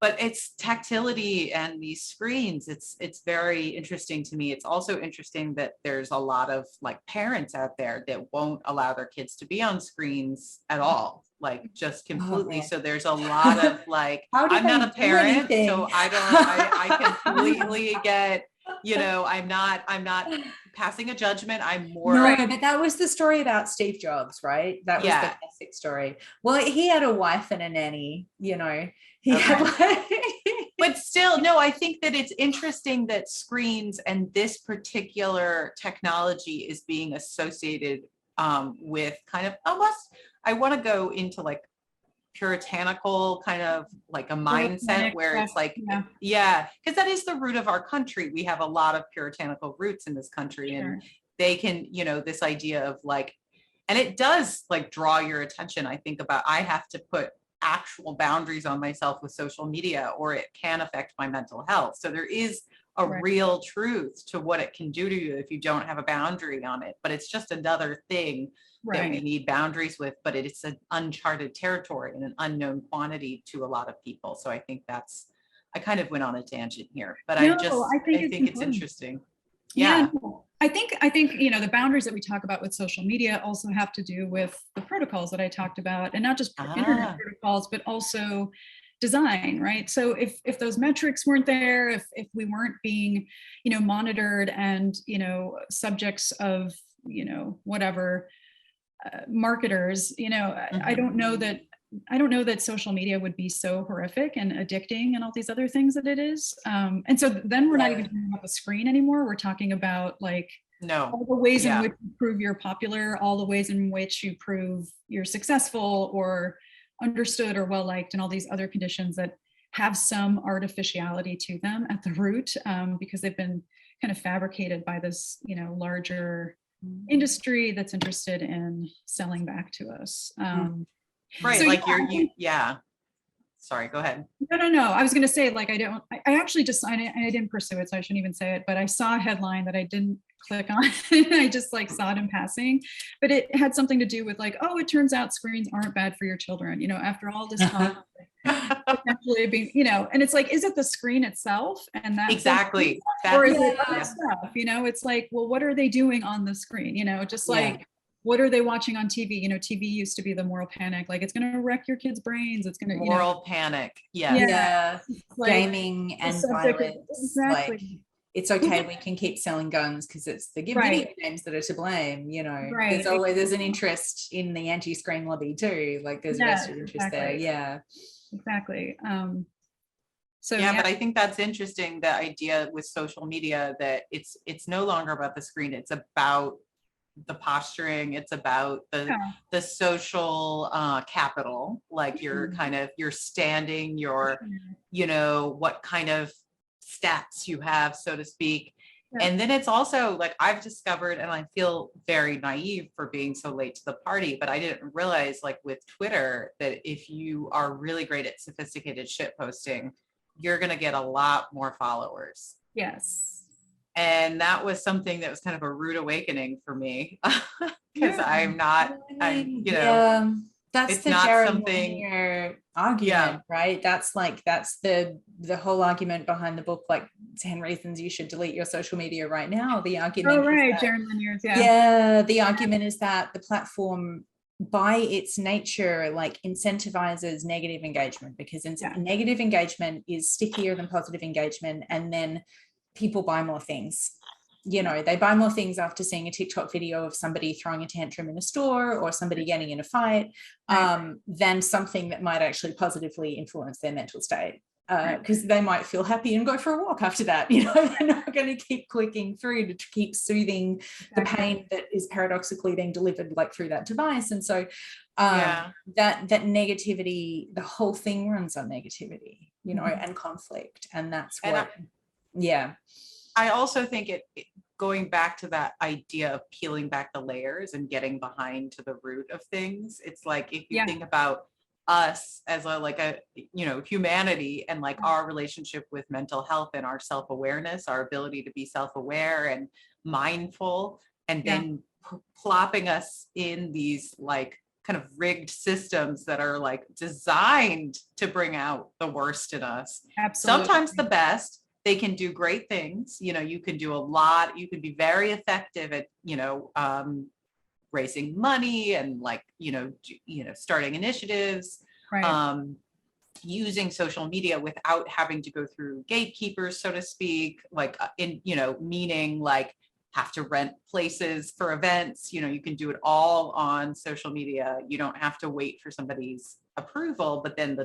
but it's tactility and these screens. It's very interesting to me. It's also interesting that there's a lot of like parents out there that won't allow their kids to be on screens at all, like just completely. So there's a lot of like, I'm not a parent, so I completely get, I'm not passing a judgment. I'm more. No, but that was the story about Steve Jobs, right? That was the classic story. Well, he had a wife and a nanny, But still, no, I think that it's interesting that screens and this particular technology is being associated with kind of almost, I want to go into like puritanical kind of like a mindset where it's like, because that is the root of our country. We have a lot of puritanical roots in this country, and they can, this idea of like, And it does like draw your attention. I think about, I have to put actual boundaries on myself with social media, or it can affect my mental health. So there is a Right. real truth to what it can do to you if you don't have a boundary on it. But it's just another thing that we Right. need boundaries with, but it's an uncharted territory and an unknown quantity to a lot of people. So I think I kind of went on a tangent here, but No, I think think it's important. interesting. Yeah, Yeah. no, I think, you know, the boundaries that we talk about with social media also have to do with the protocols that I talked about, and not just internet protocols, but also design, right? So if those metrics weren't there, if we weren't being, you know, monitored and, you know, subjects of, you know, whatever marketers, you know, I don't know that social media would be so horrific and addicting and all these other things that it is. And so then we're not even talking about the screen anymore. We're talking about like all the ways in which you prove you're popular, all the ways in which you prove you're successful or understood or well-liked, and all these other conditions that have some artificiality to them at the root, because they've been kind of fabricated by this, you know, larger industry that's interested in selling back to us. Right, so like yeah, sorry, go ahead. No. I was going to say, like, I actually just, I didn't pursue it, so I shouldn't even say it, but I saw a headline that I didn't click on. I just like saw it in passing, but it had something to do with like, oh, it turns out screens aren't bad for your children, you know, after all this talk, potentially being, you know, and it's like, is it the screen itself? And that's exactly. Or is it other stuff? You know, it's like, well, what are they doing on the screen? You know, just like, what are they watching on TV? You know, TV used to be the moral panic. Like, it's going to wreck your kids' brains. It's going to, moral panic. Yes. Yeah. Like, gaming and violence. Exactly. Like, it's okay, we can keep selling guns because it's the video games that are to blame, you know. There's an interest in the anti-screen lobby too. Like, there's a vested interest there. Yeah. Exactly. But I think that's interesting, the idea with social media that it's no longer about the screen, it's about the posturing, it's about the social capital, like your kind of your standing, your, you know, what kind of stats you have, so to speak. And then it's also like, I've discovered, and I feel very naive for being so late to the party, but I didn't realize, like with Twitter, that if you are really great at sophisticated shit posting, you're going to get a lot more followers. Yes. And that was something that was kind of a rude awakening for me, because I'm you know, that's the Jeremiah argument, right? That's the whole argument behind the book, like 10 reasons you should delete your social media right now. The argument the argument is that the platform, by its nature, like incentivizes negative engagement, because negative engagement is stickier than positive engagement, and then people buy more things. You know, they buy more things after seeing a TikTok video of somebody throwing a tantrum in a store or somebody getting in a fight, than something that might actually positively influence their mental state. Because they might feel happy and go for a walk after that. You know, they're not going to keep clicking through to keep soothing the pain that is paradoxically being delivered like through that device. And so that negativity, the whole thing runs on negativity, you know, and conflict. And that's what, I also think it going back to that idea of peeling back the layers and getting behind to the root of things. It's like, if you think about us as a you know, humanity, and like our relationship with mental health and our self-awareness, our ability to be self-aware and mindful, and then plopping us in these like kind of rigged systems that are like designed to bring out the worst in us. Absolutely. Sometimes the best. They can do great things. You know, you can do a lot. You can be very effective at, you know, raising money and like, you know, starting initiatives, using social media without having to go through gatekeepers, so to speak, like in, you know, meaning like have to rent places for events. You know, you can do it all on social media. You don't have to wait for somebody's approval. But then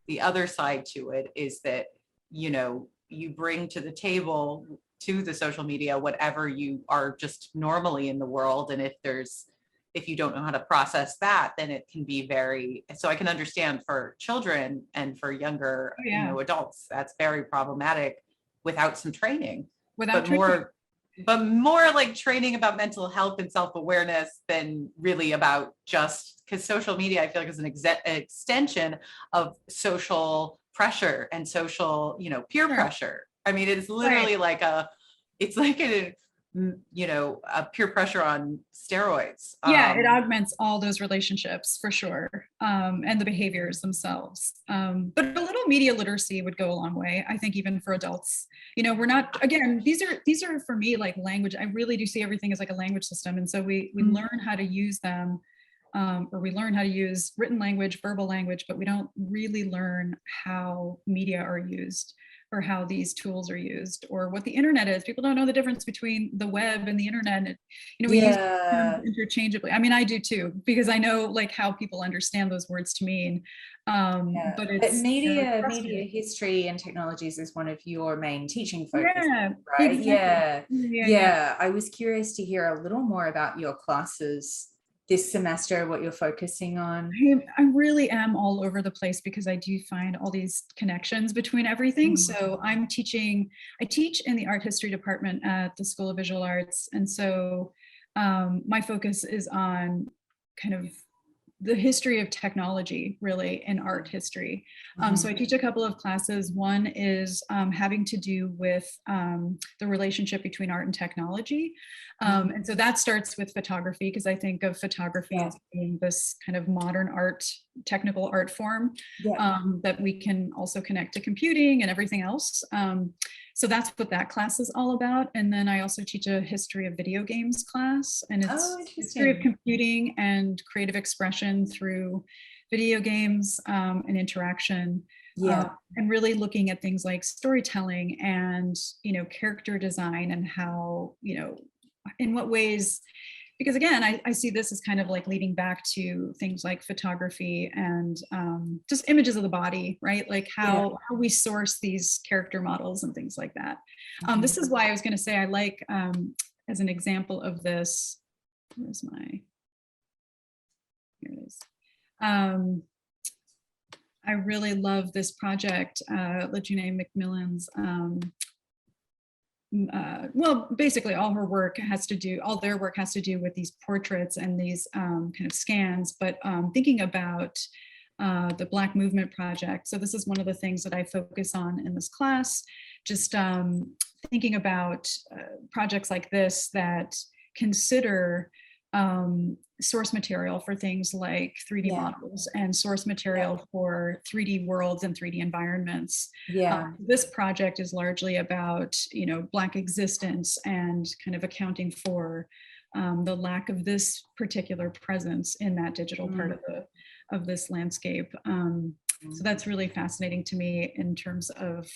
the other side to it is that, you know, you bring to the table, to the social media, whatever you are just normally in the world. And if you don't know how to process that, then it can be so I can understand for children and for younger, you know, adults, that's very problematic without some training. but more like training about mental health and self-awareness than really about just, because social media, I feel like is an extension of social pressure and social, peer Sure. pressure. I mean, it's literally like it's like a peer pressure on steroids. Yeah, it augments all those relationships for sure, and the behaviors themselves. But a little media literacy would go a long way, I think, even for adults. We're not, again, these are for me like language. I really do see everything as like a language system, and so we learn how to use them, or we learn how to use written language, verbal language, but we don't really learn how media are used, or how these tools are used, or what the internet is. People don't know the difference between the web and the internet. And, we use them interchangeably. I mean, I do too, because I know like how people understand those words to mean. But it's media history and technologies is one of your main teaching focuses, right? Exactly. Yeah. I was curious to hear a little more about your classes this semester, what you're focusing on. I really am all over the place because I do find all these connections between everything. So I teach in the art history department at the School of Visual Arts. And so my focus is on kind of the history of technology, really, in art history. So I teach a couple of classes. One is having to do with the relationship between art and technology. And so that starts with photography, because I think of photography as being this kind of modern art, technical art form that we can also connect to computing and everything else. So that's what that class is all about. And then I also teach a history of video games class, and it's history of computing and creative expression through video games and interaction. And really looking at things like storytelling and, character design, and how, in what ways, because again, I see this as kind of like leading back to things like photography and just images of the body, right? Like how we source these character models and things like that. This is why I was going to say I like, as an example of this, here it is. I really love this project, LaJune McMillan's. Well, basically all their work has to do with these portraits and these kind of scans, but thinking about the Black Movement Project. So this is one of the things that I focus on in this class, just thinking about projects like this that consider source material for things like 3D models and source material for 3D worlds and 3D environments. This project is largely about, Black existence and kind of accounting for the lack of this particular presence in that digital part of this landscape. So that's really fascinating to me in terms of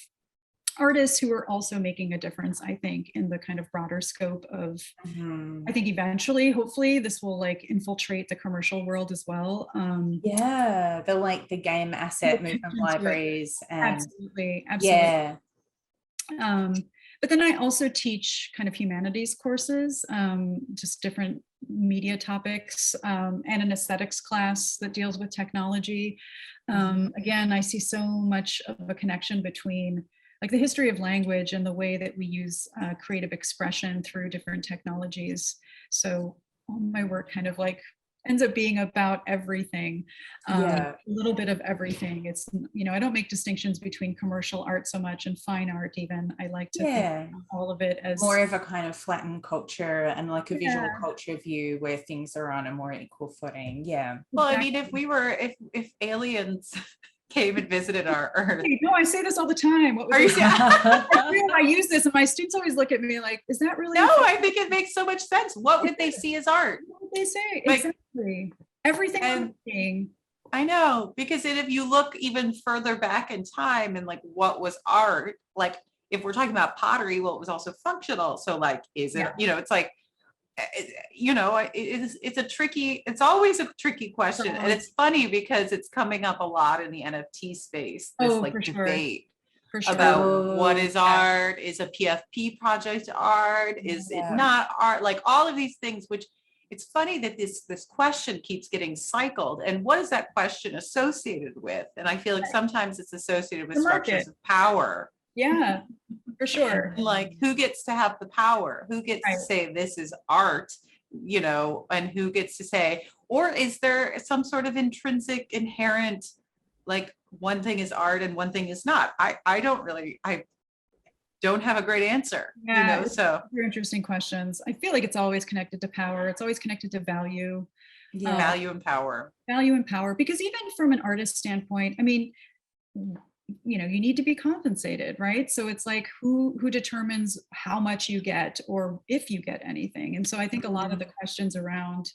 artists who are also making a difference, I think, in the kind of broader scope of, I think eventually, hopefully, this will like infiltrate the commercial world as well. The game asset movement libraries. And absolutely. But then I also teach kind of humanities courses, just different media topics, and an aesthetics class that deals with technology. Again, I see so much of a connection between like the history of language and the way that we use creative expression through different technologies. So all my work kind of like ends up being about everything, a little bit of everything. It's, I don't make distinctions between commercial art so much and fine art even. I like to think of all of it as more of a kind of flattened culture and like a visual culture view where things are on a more equal footing. Well, I mean, if aliens came and visited our Earth. No, I say this all the time. What was I use this, and my students always look at me like, "Is that really?" No, I think it makes so much sense. What would they see as art? What would they say? Like, exactly. Everything. I know, because if you look even further back in time and like what was art, like if we're talking about pottery, well, it was also functional. So like, is it? It's like. It's always a tricky question, and it's funny because it's coming up a lot in the NFT space, this debate about what is art, is a PFP project art, is it not art, like all of these things, which it's funny that this question keeps getting cycled, and what is that question associated with? And I feel like sometimes it's associated with structures of power. Yeah, for sure. And like, who gets to have the power? Who gets Right. to say this is art, and who gets to say, or is there some sort of intrinsic, inherent, like one thing is art and one thing is not? I don't have a great answer, Yeah, it's so. very interesting questions. I feel like it's always connected to power. It's always connected to value. Yeah. Value and power. Value and power, because even from an artist standpoint, I mean, you need to be compensated, right? So it's like who determines how much you get or if you get anything. And so I think a lot of the questions around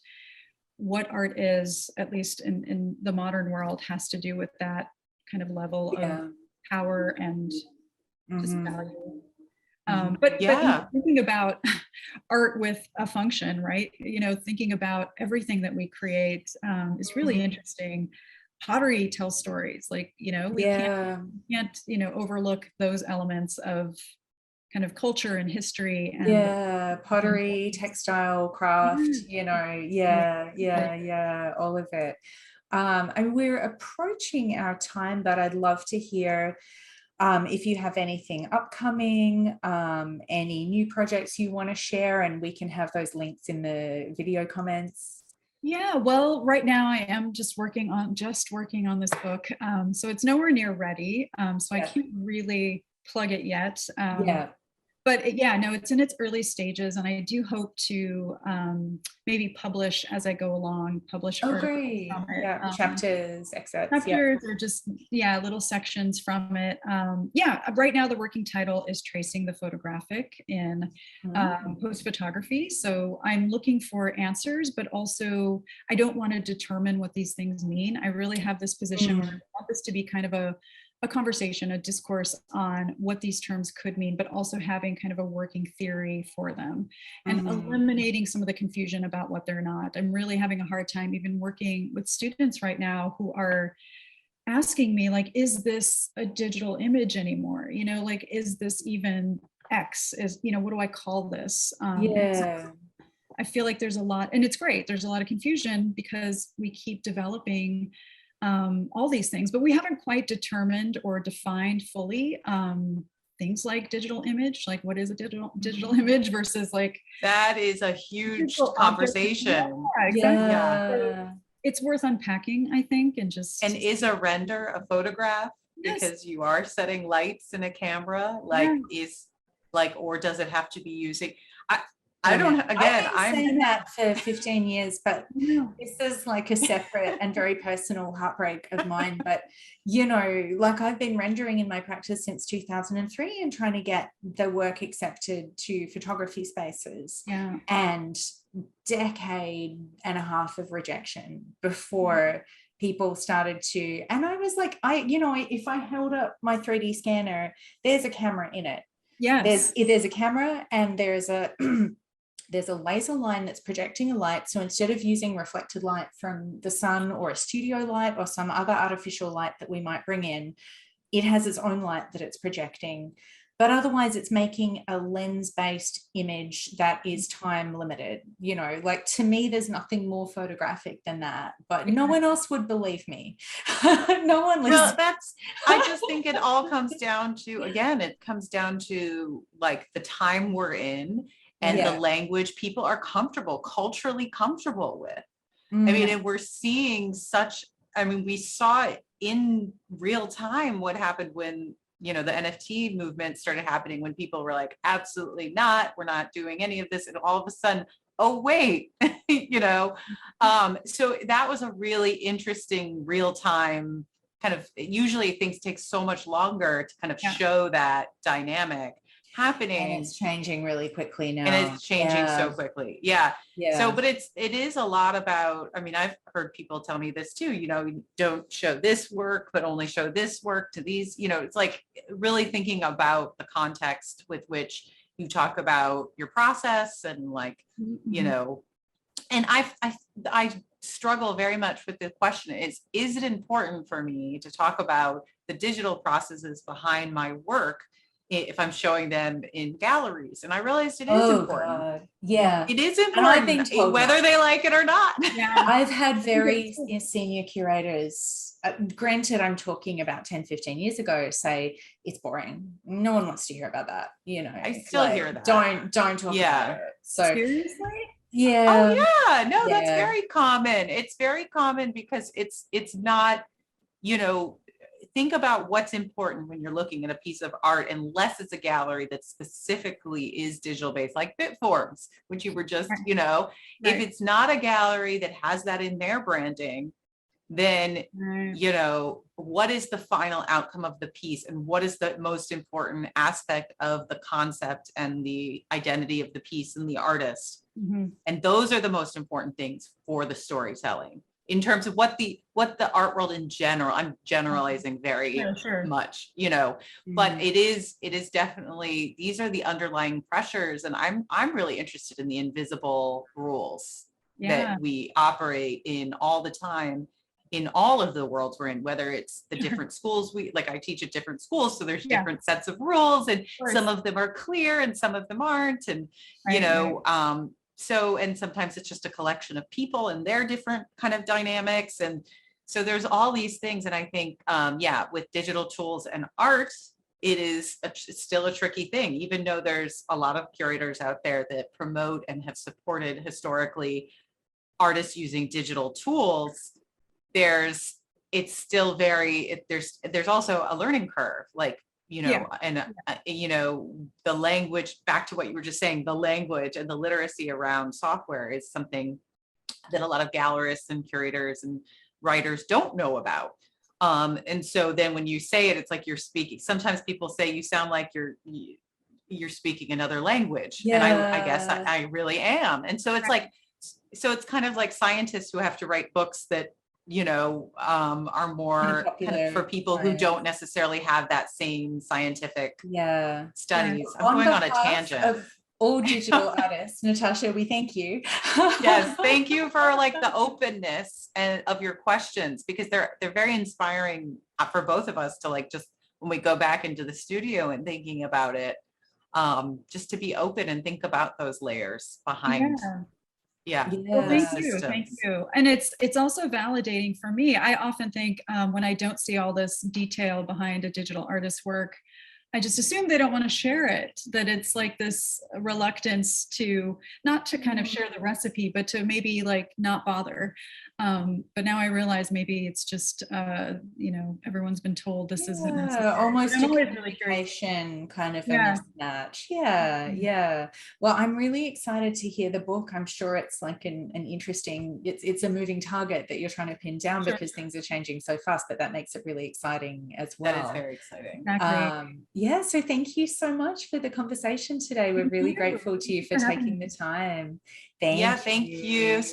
what art is, at least in the modern world, has to do with that kind of level of power and just value. But Yeah. thinking about art with a function, right? Thinking about everything that we create is really interesting. Pottery tells stories, like, we can't overlook those elements of kind of culture and history and pottery, textile, craft, all of it. And we're approaching our time, but I'd love to hear if you have anything upcoming, any new projects you want to share, and we can have those links in the video comments. Yeah, well, right now I am just working on this book. So it's nowhere near ready. So I can't really plug it yet. But no, it's in its early stages, and I do hope to maybe publish as I go along, publish articles from it. Chapters, excerpts. Chapters or just, little sections from it. Right now the working title is Tracing the Photographic in Post-Photography. So I'm looking for answers, but also I don't want to determine what these things mean. I really have this position where I want this to be kind of a conversation, a discourse on what these terms could mean, but also having kind of a working theory for them and eliminating some of the confusion about what they're not. I'm really having a hard time even working with students right now who are asking me, like, is this a digital image anymore? Like, is this even X? What do I call this? I feel like there's a lot, and it's great. There's a lot of confusion because we keep developing all these things, but we haven't quite determined or defined fully things like digital image, like what is a digital image versus like. That is a huge conversation. Exactly. It's worth unpacking, I think, and is a render a photograph? Because you are setting lights in a camera, or does it have to be using? I don't, again, I've been saying that for 15 years, but this is like a separate and very personal heartbreak of mine. But, like I've been rendering in my practice since 2003 and trying to get the work accepted to photography spaces. And decade and a half of rejection before people started to, and I was like, if I held up my 3D scanner, there's a camera in it. There's a camera and there's a laser line that's projecting a light. So instead of using reflected light from the sun or a studio light or some other artificial light that we might bring in, it has its own light that it's projecting. But otherwise it's making a lens-based image that is time limited. Like, to me, there's nothing more photographic than that, but no one else would believe me. No one listens. Well, I just think it all comes down to, like the time we're in and the language people are culturally comfortable with. I mean, and we're seeing we saw it in real time what happened when, the NFT movement started happening, when people were like, absolutely not, we're not doing any of this. And all of a sudden, oh, wait, so that was a really interesting real time kind of, usually things take so much longer to kind of show that dynamic happening. And it's changing really quickly now. And it's changing so quickly. So, but it is a lot about, I've heard people tell me this too, you don't show this work, but only show this work to these, it's like really thinking about the context with which you talk about your process and like, and I struggle very much with the question is it important for me to talk about the digital processes behind my work if I'm showing them in galleries. And I realized it is Oh important. God. Yeah. It is And I've been important, told whether not. they like it or not. Yeah. I've had very senior curators, granted, I'm talking about 10, 15 years ago, say it's boring. No one wants to hear about that. You know, I still like, hear that. Don't talk about it. So Seriously? yeah. Oh yeah, no, that's Yeah. very common. It's very common because it's not, you know, think about what's important when you're looking at a piece of art, unless it's a gallery that specifically is digital based, like Bitforms, which you were just, Right. you know, Right. if it's not a gallery that has that in their branding, then, Right. you know, what is the final outcome of the piece, and what is the most important aspect of the concept and the identity of the piece and the artist? Mhm. And those are the most important things for the storytelling in terms of what the art world in general, I'm generalizing very Sure. much, you know, but Mhm. it is definitely, these are the underlying pressures. And I'm really interested in the invisible rules Yeah. that we operate in all the time, in all of the worlds we're in, whether it's the different schools I teach at different schools, so there's Yeah. different sets of rules, and course. some of them are clear and some of them aren't, and you Right, know, so, and sometimes it's just a collection of people and their different kind of dynamics. And so there's all these things. And I think, yeah, with digital tools and art, it's still a tricky thing, even though there's a lot of curators out there that promote and have supported historically artists using digital tools. It's still very, there's also a learning curve, like, you know, Yeah. and, you know, the language, back to what you were just saying, the language and the literacy around software is something that a lot of gallerists and curators and writers don't know about. And so then when you say it, it's like you're speaking. Sometimes people say you sound like you're speaking another language. Yeah. And I guess I really am. And so it's like, so it's kind of like scientists who have to write books that, you know, are more kind of for people who don't necessarily have that same scientific studies. I'm going on a tangent. Of all digital artists, Natasha, we thank you. Yes, thank you for like the openness and of your questions, because they're very inspiring for both of us to like, just when we go back into the studio and thinking about it, just to be open and think about those layers behind. Yeah. Well, thank you. And it's also validating for me. I often think when I don't see all this detail behind a digital artist's work, I just assume they don't want to share it, that it's like this reluctance to not to kind of share the recipe, but to maybe like not bother. But now I realize maybe it's just, you know, everyone's been told this isn't necessary. Almost a communication kind of a mismatch. Yeah. Well, I'm really excited to hear the book. I'm sure it's like an interesting, it's a moving target that you're trying to pin down because things are changing so fast, but that makes it really exciting as well. That is very exciting. Exactly. Yeah, so thank you so much for the conversation today. We're really grateful to you for taking the time. Thank you.